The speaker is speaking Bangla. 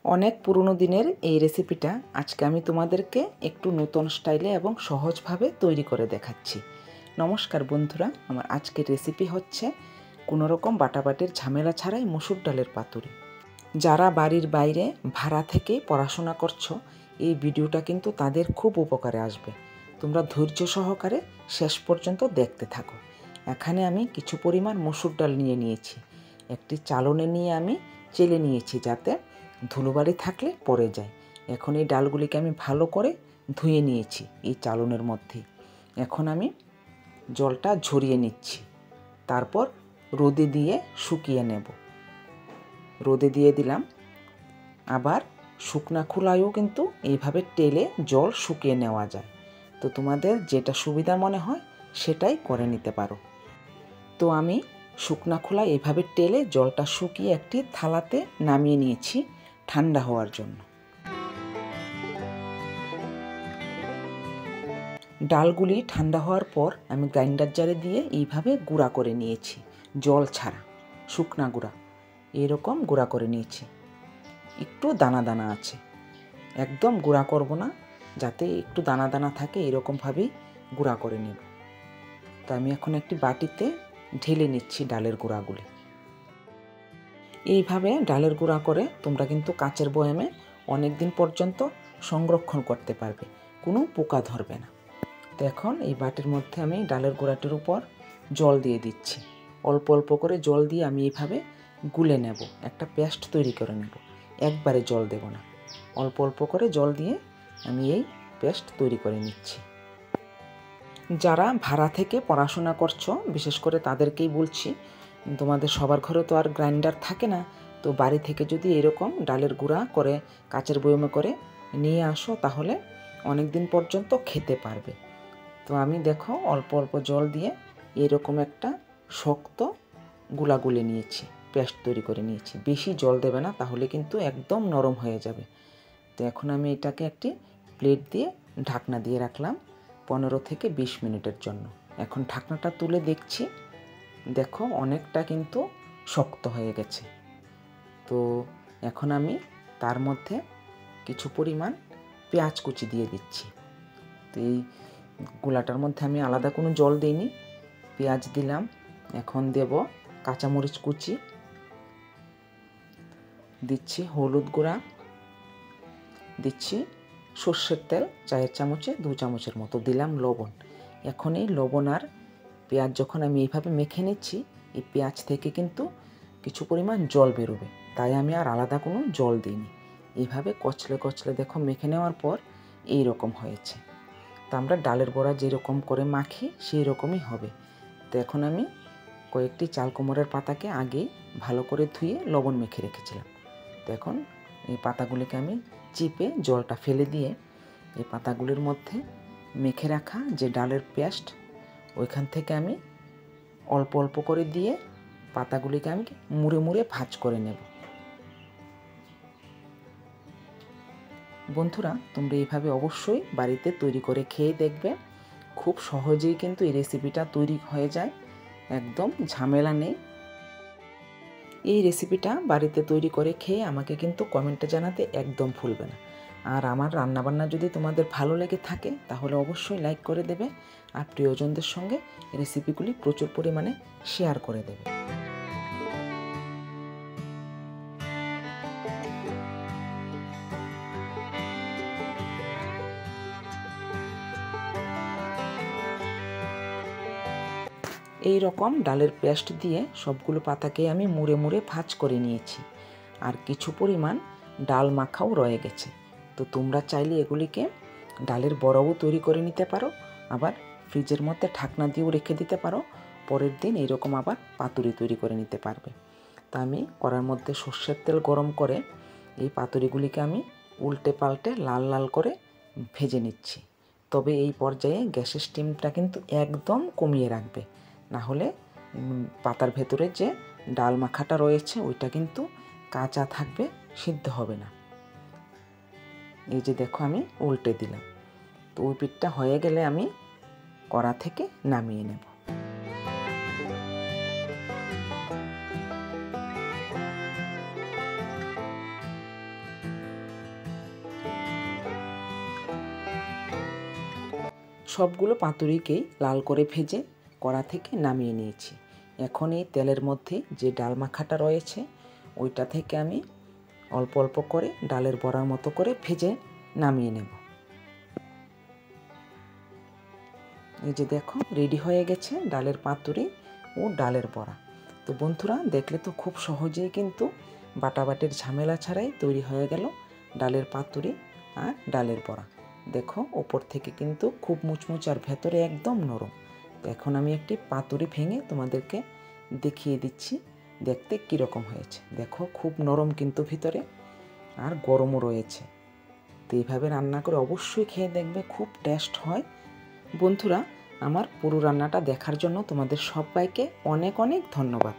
অনেক পুরনো দিনের এই রেসিপিটা আজকে আমি তোমাদেরকে একটু নতুন স্টাইলে এবং সহজভাবে তৈরি করে দেখাচ্ছি। নমস্কার বন্ধুরা, আমার আজকের রেসিপি হচ্ছে কোনো রকম বাটাবাটির ঝামেলা ছাড়াই মসুর ডালের পাতুরি। যারা বাড়ির বাইরে ভাড়া থেকে পড়াশোনা করছো, এই ভিডিওটা কিন্তু তাদের খুব উপকারে আসবে। তোমরা ধৈর্য সহকারে শেষ পর্যন্ত দেখতে থাকো। এখানে আমি কিছু পরিমাণ মসুর ডাল নিয়েছি। একটি চালনে নিয়ে আমি চেলে নিয়েছি যাতে ধুলোবালি থাকলে পড়ে যায়। এখন এই ডালগুলিকে আমি ভালো করে ধুয়ে নিয়েছি এই চালনের মধ্যে। এখন আমি জলটা ঝরিয়ে নিচ্ছি, তারপর রোদে দিয়ে শুকিয়ে নেব। রোদে দিয়ে দিলাম। আবার শুকনা খোলায়ও কিন্তু এইভাবে টেলে জল শুকিয়ে নেওয়া যায়। তো তোমাদের যেটা সুবিধা মনে হয় সেটাই করে নিতে পারো। তো আমি শুকনা খোলা এইভাবে টেলে জলটা শুকিয়ে একটি থালাতে নামিয়ে নিয়েছি ঠান্ডা হওয়ার জন্য। ডালগুলি ঠান্ডা হওয়ার পর আমি গ্রাইন্ডার জারে দিয়ে এইভাবে গুঁড়া করে নিয়েছি, জল ছাড়া শুকনা গুঁড়া। এরকম গুঁড়া করে নিয়েছি। একটু দানা দানা আছে, একদম গুঁড়া করব না, যাতে একটু দানা দানা থাকে এরকমভাবেই গুঁড়া করে নেব। তো আমি এখন একটি বাটিতে ঢেলে নিচ্ছি ডালের গুঁড়াগুলি। এইভাবে ডালের গুঁড়া করে তোমরা কিন্তু কাচের বয়ামে অনেক দিন পর্যন্ত সংরক্ষণ করতে পারবে, কোনো পোকা ধরবে না। তো এখন এই বাটির মধ্যে আমি ডালের গুঁড়াটির উপর জল দিয়ে দিচ্ছি। অল্প অল্প করে জল দিয়ে আমি এইভাবে গুলে নেব, একটা পেস্ট তৈরি করে নেব। একবারে জল দেব না, অল্প অল্প করে জল দিয়ে আমি এই পেস্ট তৈরি করে নিচ্ছি। যারা ভাড়া থেকে পড়াশোনা করছো, বিশেষ করে তাদেরকেই বলছি, তোমাদের সবার ঘরে তো আর গ্রাইন্ডার থাকে না। তো বাড়ি থেকে যদি এরকম ডালের গুঁড়া করে কাচের বয়মে করে নিয়ে আসো, তাহলে অনেক দিন পর্যন্ত খেতে পারবে। তো আমি দেখো অল্প অল্প জল দিয়ে এরকম একটা শক্ত গুলা গুলে নিয়েছি, পেস্ট তৈরি করে নিয়েছি। বেশি জল দেবে না, তাহলে কিন্তু একদম নরম হয়ে যাবে। তো এখন আমি এটাকে একটি প্লেট দিয়ে ঢাকনা দিয়ে রাখলাম 15 থেকে 20 মিনিটের জন্য। এখন ঢাকনাটা তুলে দেখছি, দেখো অনেকটা কিন্তু শক্ত হয়ে গেছে। তো এখন আমি তার মধ্যে কিছু পরিমাণ পেঁয়াজ কুচি দিয়ে দিচ্ছি। তো এই গোলাটার মধ্যে আমি আলাদা কোনো জল দিইনি, পেঁয়াজ দিলাম। এখন দেব কাঁচামরিচ কুচি, দিচ্ছি হলুদ গুঁড়া, দিচ্ছি সর্ষের তেল চায়ের চামচে 2 চামচের মতো, দিলাম লবণ। এখন এই লবণ আর পেঁয়াজ যখন আমি এইভাবে মেখে নিচ্ছি, এই পেঁয়াজ থেকে কিন্তু কিছু পরিমাণ জল বেরোবে, তাই আমি আর আলাদা কোনো জল দিইনি। এইভাবে কচলে কচলে দেখো মেখে নেওয়ার পর এই রকম হয়েছে। তা আমরা ডালের বড়া যেরকম করে মাখি সেই রকমই হবে। তো এখন আমি কয়েকটি চাল কুমড়োর পাতাকে আগেই ভালো করে ধুয়ে লবণ মেখে রেখেছিলাম। তো এখন এই পাতাগুলিকে আমি চিপে জলটা ফেলে দিয়ে এই পাতাগুলির মধ্যে মেখে রাখা যে ডালের পেস্ট, ওইখান থেকে আমি অল্প অল্প করে দিয়ে পাতাগুলিকে আমি মুড়ে মুড়ে ভাঁজ করে নেব। বন্ধুরা, তোমরা এইভাবে অবশ্যই বাড়িতে তৈরি করে খেয়ে দেখবে। খুব সহজেই কিন্তু এই রেসিপিটা তৈরি হয়ে যায়, একদম ঝামেলা নেই। এই রেসিপিটা বাড়িতে তৈরি করে খেয়ে আমাকে কিন্তু কমেন্টে জানাতে একদম ভুলবে না। আর আমার রান্নাবান্না যদি তোমাদের ভালো লেগে থাকে, তাহলে অবশ্যই লাইক করে দেবে আর প্রিয়জনদের সঙ্গে রেসিপিগুলি প্রচুর পরিমাণে শেয়ার করে দেবে। এই রকম ডালের পেস্ট দিয়ে সবগুলো পাতাকে আমি মুড়ে মুড়ে ভাঁজ করে নিয়েছি। আর কিছু পরিমাণ ডাল মাখাও রয়ে গেছে। তো তোমরা চাইলে এগুলিকে ডালের বড়াও তৈরি করে নিতে পারো, আবার ফ্রিজের মধ্যে ঢাকনা দিয়েও রেখে দিতে পারো। পরের দিন এইরকম আবার পাতুরি তৈরি করে নিতে পারবে। তা আমি কড়ার মধ্যে সর্ষের তেল গরম করে এই পাতুরিগুলিকে আমি উল্টে পাল্টে লাল লাল করে ভেজে নিচ্ছি। তবে এই পর্যায়ে গ্যাসের স্টিমটা কিন্তু একদম কমিয়ে রাখবে, না হলে পাতার ভেতরে যে ডাল মাখাটা রয়েছে ওইটা কিন্তু কাঁচা থাকবে, সিদ্ধ হবে না। এই যে দেখো আমি উল্টে দিলাম। তো ওই পিঠটা হয়ে গেলে আমি কড়া থেকে নামিয়ে নেব। সবগুলো পাতুরিকেই লাল করে ভেজে কড়া থেকে নামিয়ে নিয়েছি। এখন এই তেলের মধ্যে যে ডাল মাখাটা রয়েছে ওইটা থেকে আমি অল্প অল্প করে ডালের বড়ার মতো করে ভেজে নামিয়ে নেব। এই যে দেখো রেডি হয়ে গেছে ডালের পাতুরি ও ডালের বড়া। তো বন্ধুরা, দেখলে তো খুব সহজেই কিন্তু বাটাবাটির ঝামেলা ছাড়াই তৈরি হয়ে গেল ডালের পাতুরি আর ডালের বড়া। দেখো ওপর থেকে কিন্তু খুব মুচমুচ আর ভেতরে একদম নরম। তো এখন আমি একটি পাতুরি ভেঙে তোমাদেরকে দেখিয়ে দিচ্ছি দেখতে কীরকম হয়েছে। দেখো খুব নরম কিন্তু ভিতরে আর গরমও রয়েছে। তো এইভাবে রান্না করে অবশ্যই খেয়ে দেখবে, খুব টেস্ট হয়। বন্ধুরা, আমার পুরো রান্নাটা দেখার জন্য তোমাদের সবাইকে অনেক অনেক ধন্যবাদ।